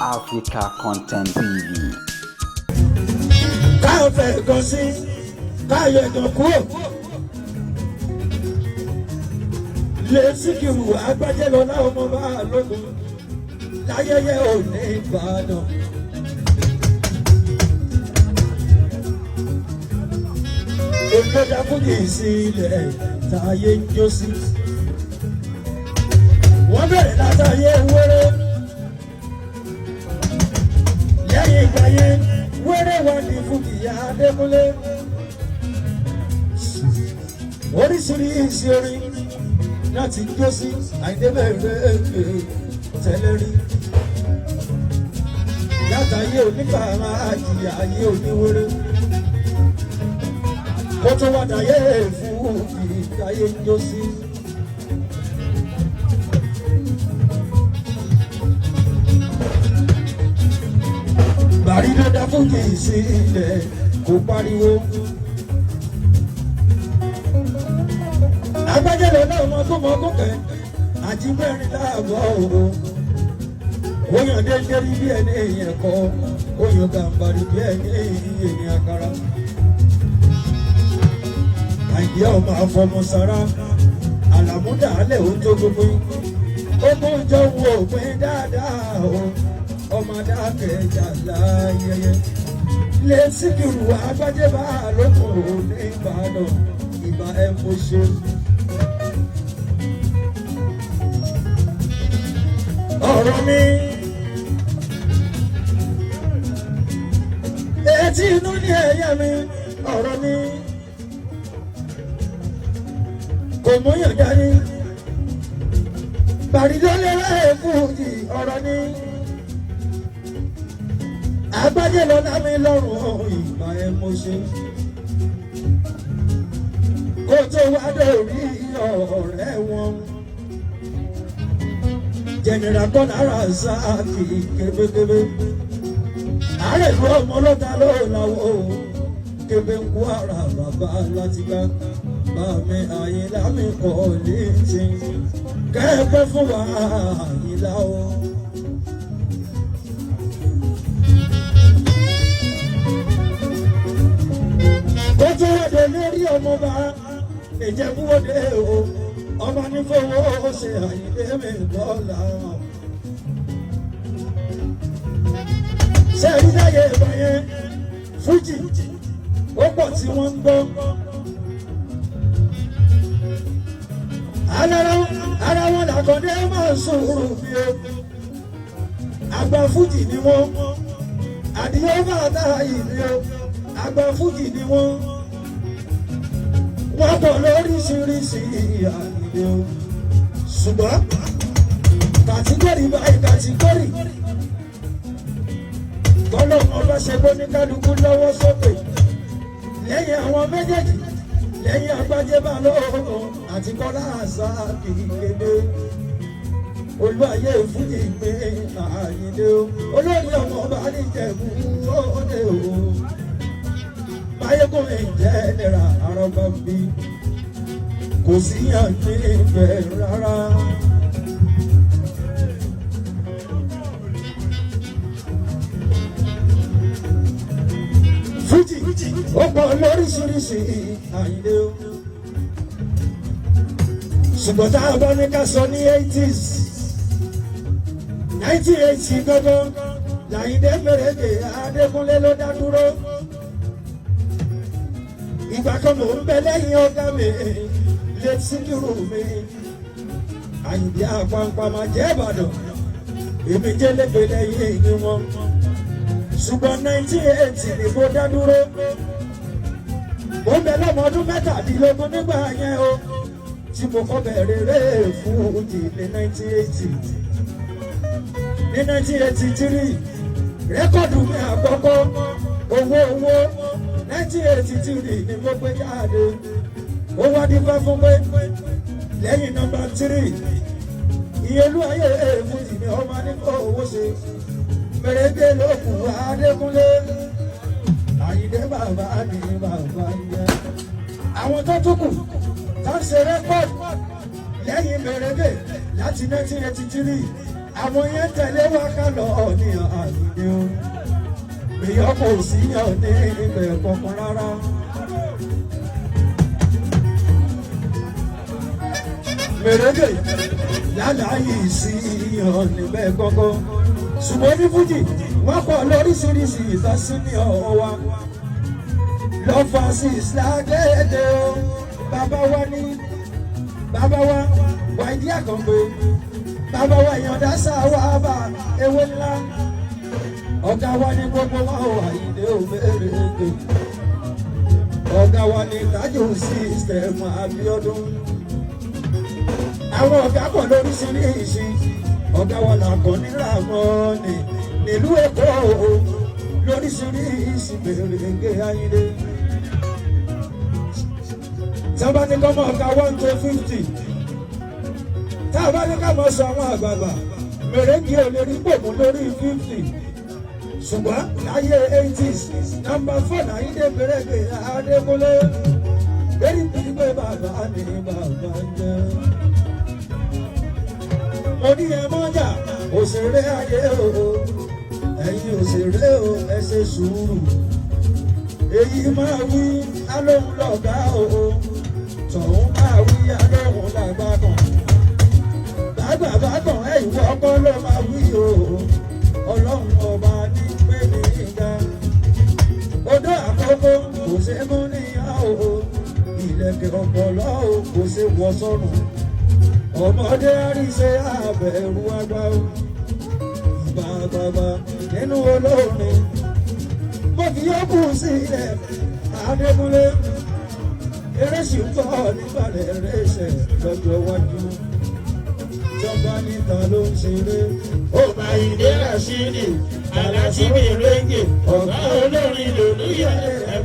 Africa Content TV. Káyọ̀ fẹ́ gan sí káyọ̀ ẹ̀gàn kúrò. Lè Síkírù Àgbájẹ́ lọ láwọn ọmọ bá lógun láyẹyẹ òní Ìbàdàn. Òkèdà fújì sílẹ̀ táyé ń jó sí. Wọ́n bẹ̀rẹ̀ látàyé wéré. Lẹ́yìn ìgbà yẹn wéré wà ní fújì Adékúnlé. Oríṣiríṣi orin láti jó sí àìdébẹ̀rẹ̀ tẹ́lẹ̀ rí. Látàyé oníbàárà àjìyà ayé oníwéré. Kó tó wá dàyé fún ìdáyé ń jó sí. Bàrí ló dá fújì sílẹ̀ kó pariwo. Àgbájẹ́ lọ náà mọ tó mọ kókẹ́ àti mẹ́rin láàbọ̀ òru. Oyàn dédé rí bí ẹni èèyàn kọ́, oyàn gàmbàrí bí ẹni èèyàn àkàrà. Àìdí ọmọ àfọmọ sára, àlàmúdà alẹ́ ò tó gbogbo. Ogún jọ wo òpin dáadáa o, ọmọ adákẹ́jà láyẹyẹ. Lè Síkírù Àgbájẹ́ bá lókun ní Ìbàdàn, ìbá ẹ̀ mo ṣe. Ọ̀rọ̀ mi etí inú ní ẹ̀yẹ mi, ọ̀rọ̀ mi kò múyàn dání. Bàrídọ́lẹ́rẹ́ fújì ọ̀rọ̀ ni Àgbájẹ́ lọ dá mi lọ́rùn, ìgbà ẹ̀ mo ṣe. Kó tó wá dórí ọ̀rẹ́ wọn General Kọ́lára Sáàkì kébékébé. Ààrẹ ìlú ọmọ ọlọ́ta ló làwọ̀ kébé ń kó ara bàbá láti gbá. Bàmí Àyìnlá mi kọ́ létí kẹ́ẹ̀pẹ́ fún wa Àyìnlá o. Kó tó wọ́dẹ lórí ọmọba Ìjẹ̀bú-Òde o. Ọmọ ní fowó ṣe Àyìndé mi dọ́là. Ṣé ẹ̀rí láyé ìgbà yẹn fújì ó pọ̀ tí wọ́n ń gbọ́. Ara wọn làkọ̀dé máa sùúrù bí o. Àgbà fújì ni wọ́n. Àdìyẹ bàtà yìí ni o. Àgbà fújì ni wọ́n. Wọ́n pọ̀ lóríṣiríṣi àyè o. Ṣùgbọ́n kàtígórì báyìí kàtígórì. Tọ́lọ́ ọba ṣe bó ní kálukú lọ́wọ́ sókè. Lẹ́yìn àwọn méjèèjì, lẹ́yìn Àgbájẹ́ bá lọ́wọ́ àti Kọ́lára Sáàkì kéde. Olúwayé fújì gbé Àyìndé o. Olórí ọmọ ọba ní Ìjẹ̀bú-Òde o. Báyẹ̀kùn ìjẹ́nira àrọ́bà bí kò sí àǹtí ìfẹ́ rárá. Fújì ó pọ̀ lóríṣiríṣi Àyìndé o. Ṣùgbọ́n tá a bá ní ká sọ ní 80s 1980 gangan l'Àyìndé Mèrèké Adékúnlé ló dá dúró. Ìgbà kan mò ń bẹ lẹ́yìn ọ̀gá mi Lè Síkírù mi Àyìndé àpapọ̀ máa jẹ́ Ìbàdàn, èmi jẹ́ lẹ́gbẹ̀ẹ́ lẹ́yìn ní wọn. Ṣùgbọ́n 1980 ni mo dá dúró. Mo ń bẹ lọ́mọ ọdún 17 nígbà yẹn o, tí mo kọ́ bẹ̀rẹ̀ rẹ̀ fújì ní 1980. Ní 1983 rẹ́kọ̀dù mi àkọ́kọ́ owó 1983 ni mo gbé jáde. Ó wá dífá fún pé lẹ́yìn nọ́mbà 3 Ìyẹlúwayé fújì ni ọmọ nípa owó ṣe. Mèrèké ló kù Adékúnlé Àyìndé bàbá ní bàbá yẹ. Àwọn tó tún kù tá ń ṣe rẹ́kọ̀dù lẹ́yìn Mèrèké láti 1983 àwọn yẹn tẹ̀lé wa ká lọ ní àyíké o èèyàn kò sí yàn ní ibẹ̀ kankan rárá. mèrèdè yálà yìí sí yàn níbẹ̀ kankan ṣùgbọ́n ní fújì wọ́n pọ̀ lóríṣiríṣi ìtọ́sí ní ọ̀wọ́ wa lọ́fà sí ìsìlágẹ́dẹ́ o bàbá wa wáìdí àkàngbé bàbá wa ìyànda sáwà bá ewé ńlá ọ̀gá wa ní gbogbo wọn ò àyíndé òmèrèké ọ̀gá wa ní tájù sísítẹ̀mù Abíọ́dún àwọn ọ̀gá pọ̀ lóríṣiríṣi ọ̀gá wa làkọ́ ní Ràmọ́ọ̀nì nílùú Èkó lóríṣiríṣi mèrèké Àyìndé sábà ní kọ́ mọ̀ ká 1 to 50 tábà ní ká mọ̀ sọ àwọn àgbààgbà mèrèké ò lè rí pòmù lórí 50 ṣùgbọ́n láyé 80s nọ́mbà 4 Àyìndé mèrèké Adékúnlé lórí pípé bàbá ní bàbá jẹ́. mo ní ẹ mọ́jà òṣèré ayé o ẹ̀yin òṣèré o ẹ ṣe sùúrù èyí máa wí alóhùn lọ́gá o tọ̀hún máa wí alóhùn làgbà kan bàbá kan ẹ̀ ìwọ ọkọ ló máa wí o ọlọ́run ọba ní pé ní ìgbà odò àkókò kò ṣe mú níyà o ìlẹ̀kẹ̀ ọ̀pọ̀lọ́ o kò ṣe wọ sọ́run ọmọdé àríṣe àbẹ̀rù àgbà o ìbá bàbá nínú olórin mo fi yókù sílẹ̀ Adékúnlé eré sì ń bọ̀ nígbàlẹ̀ eré ṣẹ̀ lọ́jọ́ iwájú jọba níta ló ń ṣeré. ó bá ìdí Ràṣídì Aláàjì Mèrèké ọ̀gá olórin lòlúyẹ̀ ẹ